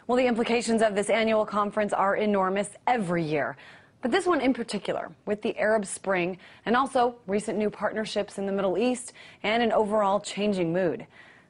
Well, the implications of this annual conference are enormous every year. But this one in particular, with the Arab Spring and also recent new partnerships in the Middle East and an overall changing mood.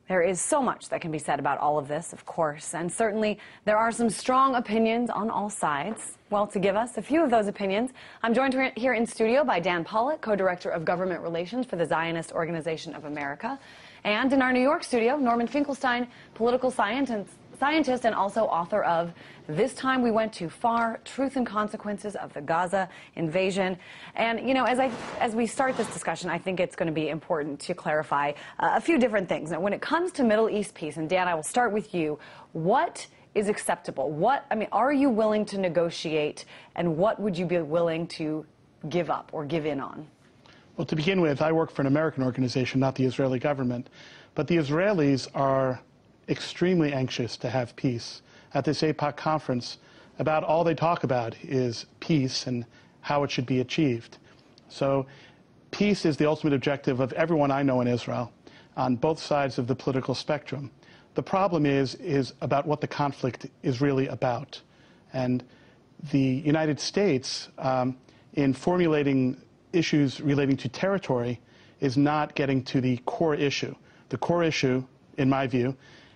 There is so much that can be said about all of this, of course, and certainly there are some strong opinions on all sides. Well, to give us a few of those opinions, I'm joined here in studio by Dan Pollak, co-director of government relations for the Zionist Organization of America, and in our New York studio, Norman Finkelstein, political scientist and also author of This Time We Went Too Far, Truth and Consequences of the Gaza Invasion. And, you know, as we start this discussion, I think it's going to be important to clarify a few different things. Now, when it comes to Middle East peace, and Dan, I will start with you, what is acceptable? Are you willing to negotiate, and what would you be willing to give up or give in on? Well, to begin with, I work for an American organization, not the Israeli government. But the Israelis are extremely anxious to have peace. At this AIPAC conference, about all they talk about is peace and how it should be achieved. So peace is the ultimate objective of everyone I know in Israel on both sides of the political spectrum. The problem is about what the conflict is really about. And the United States, in formulating issues relating to territory, is not getting to the core issue. The core issue, in my view,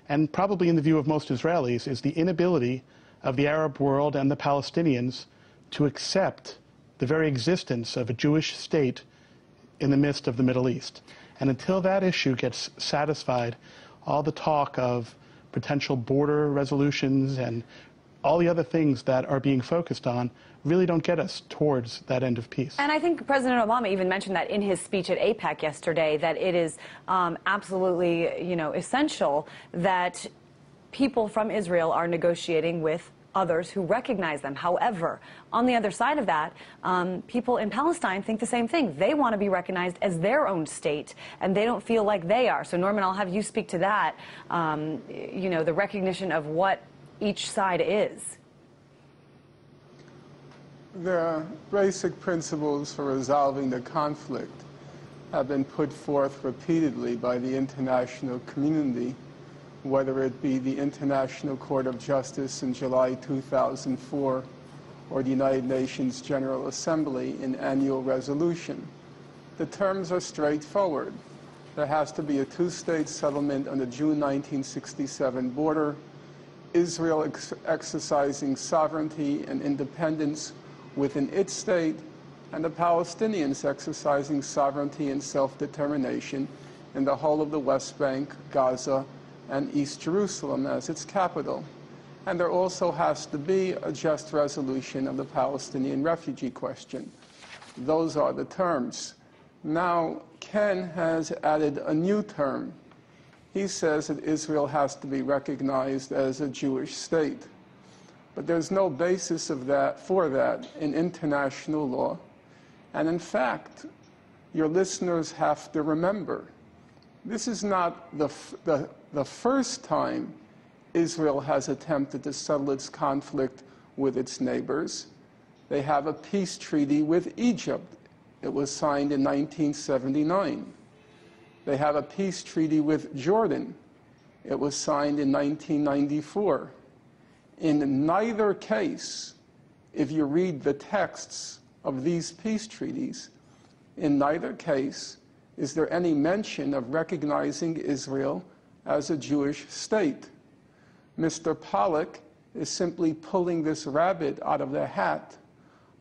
and probably in the view of most Israelis, is the inability of the Arab world and the Palestinians to accept the very existence of a Jewish state in the midst of the Middle East. And until that issue gets satisfied, all the talk of potential border resolutions and all the other things that are being focused on really don't get us towards that end of peace. And I think President Obama even mentioned that in his speech at AIPAC yesterday, that it is absolutely, you know, essential that people from Israel are negotiating with others who recognize them. However, on the other side of that, people in Palestine think the same thing. They want to be recognized as their own state, and they don't feel like they are. So, Norman, I'll have you speak to that, you know, the recognition of what each side is. The basic principles for resolving the conflict have been put forth repeatedly by the international community, whether it be the International Court of Justice in July 2004 or the United Nations General Assembly in annual resolution. The terms are straightforward. There has to be a two-state settlement on the June 1967 border, Israel exercising sovereignty and independence within its state, and the Palestinians exercising sovereignty and self-determination in the whole of the West Bank, Gaza, and East Jerusalem as its capital. And there also has to be a just resolution of the Palestinian refugee question. Those are the terms. Now, Ken has added a new term. He says that Israel has to be recognized as a Jewish state. But there's no basis for that in international law. And in fact, your listeners have to remember, this is not the first time Israel has attempted to settle its conflict with its neighbors. They have a peace treaty with Egypt. It was signed in 1979. They have a peace treaty with Jordan. It was signed in 1994. In neither case, if you read the texts of these peace treaties, in neither case is there any mention of recognizing Israel as a Jewish state. Mr. Pollak is simply pulling this rabbit out of the hat,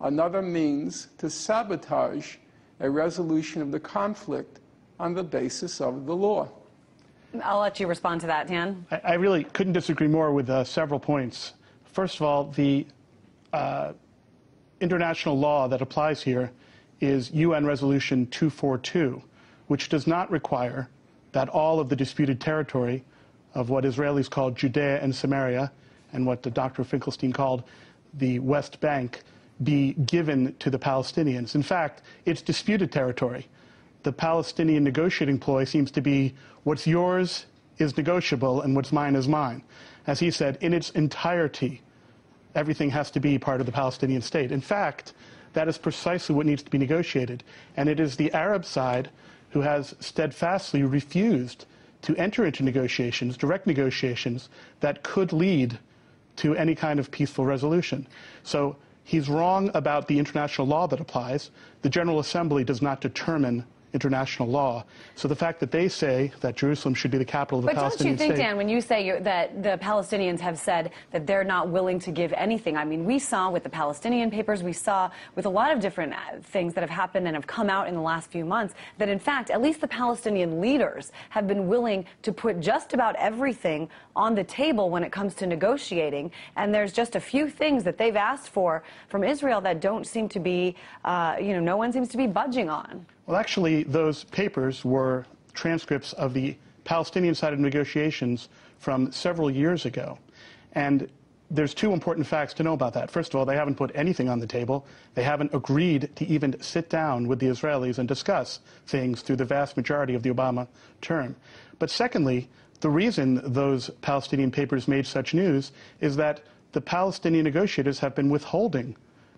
another means to sabotage a resolution of the conflict on the basis of the law. I'll let you respond to that, Dan. I really couldn't disagree more with several points. First of all, the international law that applies here is UN Resolution 242, which does not require that all of the disputed territory of what Israelis call Judea and Samaria, and what Dr. Finkelstein called the West Bank, be given to the Palestinians. In fact, it's disputed territory. The Palestinian negotiating ploy seems to be what's yours is negotiable and what's mine is mine. As he said, in its entirety, everything has to be part of the Palestinian state. In fact, that is precisely what needs to be negotiated. And it is the Arab side who has steadfastly refused to enter into negotiations, direct negotiations, that could lead to any kind of peaceful resolution. So he's wrong about the international law that applies. The General Assembly does not determine international law. So the fact that they say that Jerusalem should be the capital of the Palestinian state... But don't you think, Dan, when you say that the Palestinians have said that they're not willing to give anything, I mean, we saw with the Palestinian papers, we saw with a lot of different things that have happened and have come out in the last few months, that in fact, at least the Palestinian leaders have been willing to put just about everything on the table when it comes to negotiating, and there's just a few things that they've asked for from Israel that don't seem to be, no one seems to be budging on. Well, actually, those papers were transcripts of the Palestinian side of negotiations from several years ago. And there's two important facts to know about that. First of all, they haven't put anything on the table. They haven't agreed to even sit down with the Israelis and discuss things through the vast majority of the Obama term. But secondly, the reason those Palestinian papers made such news is that the Palestinian negotiators have been withholding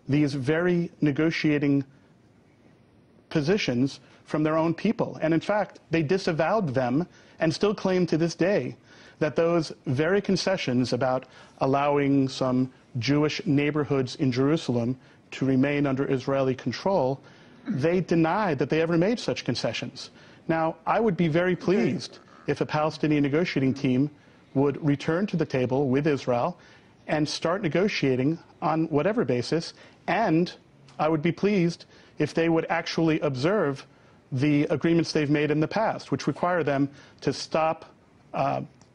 these very negotiating positions from their own people. And in fact, they disavowed them and still claim to this day that those very concessions about allowing some Jewish neighborhoods in Jerusalem to remain under Israeli control, they denied that they ever made such concessions. Now, I would be very pleased if a Palestinian negotiating team would return to the table with Israel and start negotiating on whatever basis, and I would be pleased if they would actually observe the agreements they've made in the past, which require them to stop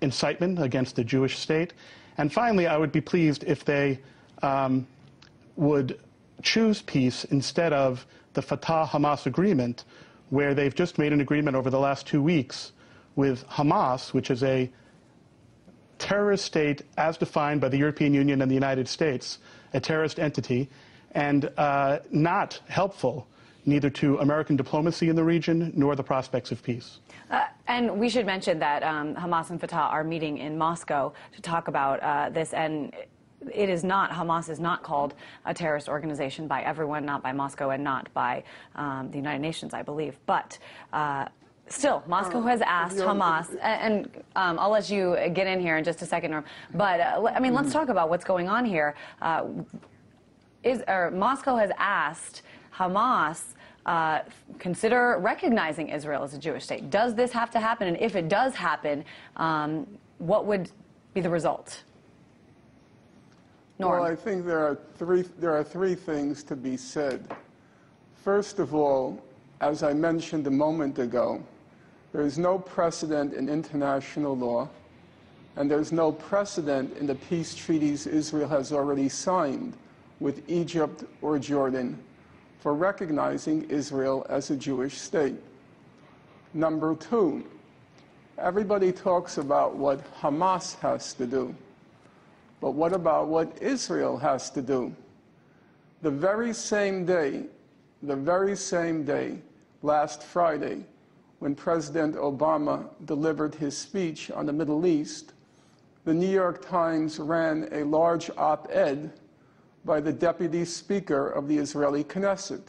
incitement against the Jewish state. And finally, I would be pleased if they would choose peace instead of the Fatah-Hamas agreement, where they've just made an agreement over the last 2 weeks with Hamas, which is a terrorist state as defined by the European Union and the United States, a terrorist entity, and not helpful neither to American diplomacy in the region nor the prospects of peace. And we should mention that Hamas and Fatah are meeting in Moscow to talk about this, and it is not, Hamas is not called a terrorist organization by everyone, not by Moscow and not by the United Nations, I believe. But still, Moscow has asked Hamas, and I'll let you get in here in just a second, Norm, but I mean, let's talk about what's going on here. Moscow has asked Hamas consider recognizing Israel as a Jewish state. Does this have to happen? And if it does happen, what would be the result? Norm. Well, I think there are three things to be said. First of all, as I mentioned a moment ago, there is no precedent in international law, and there's no precedent in the peace treaties Israel has already signed with Egypt or Jordan for recognizing Israel as a Jewish state. Number two, everybody talks about what Hamas has to do, but what about what Israel has to do? The very same day, last Friday, when President Obama delivered his speech on the Middle East, the New York Times ran a large op-ed by the Deputy Speaker of the Israeli Knesset,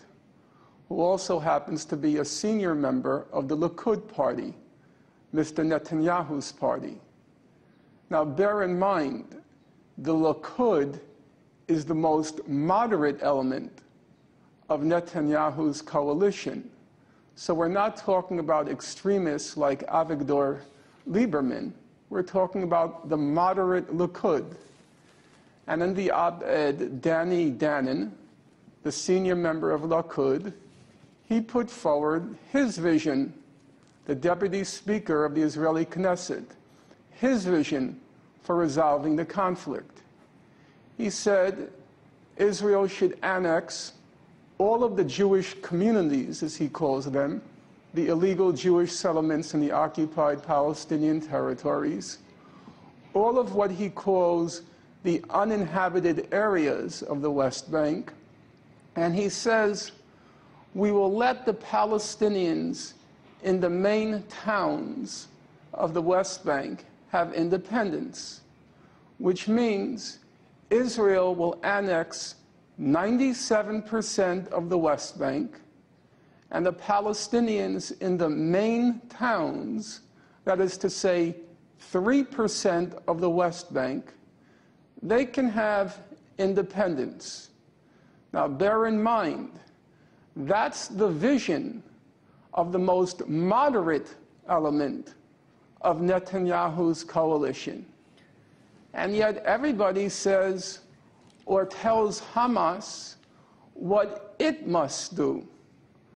who also happens to be a senior member of the Likud party, Mr. Netanyahu's party. Now, bear in mind, the Likud is the most moderate element of Netanyahu's coalition. So we're not talking about extremists like Avigdor Lieberman. We're talking about the moderate Likud. And in the op-ed, Danny Danon, the senior member of Likud, he put forward his vision, the Deputy Speaker of the Israeli Knesset, his vision for resolving the conflict. He said Israel should annex all of the Jewish communities, as he calls them, the illegal Jewish settlements in the occupied Palestinian territories, all of what he calls the uninhabited areas of the West Bank, and he says, we will let the Palestinians in the main towns of the West Bank have independence, which means Israel will annex 97% of the West Bank, and the Palestinians in the main towns, that is to say 3% of the West Bank, they can have independence. Now, bear in mind, that's the vision of the most moderate element of Netanyahu's coalition. And yet everybody says or tells Hamas what it must do.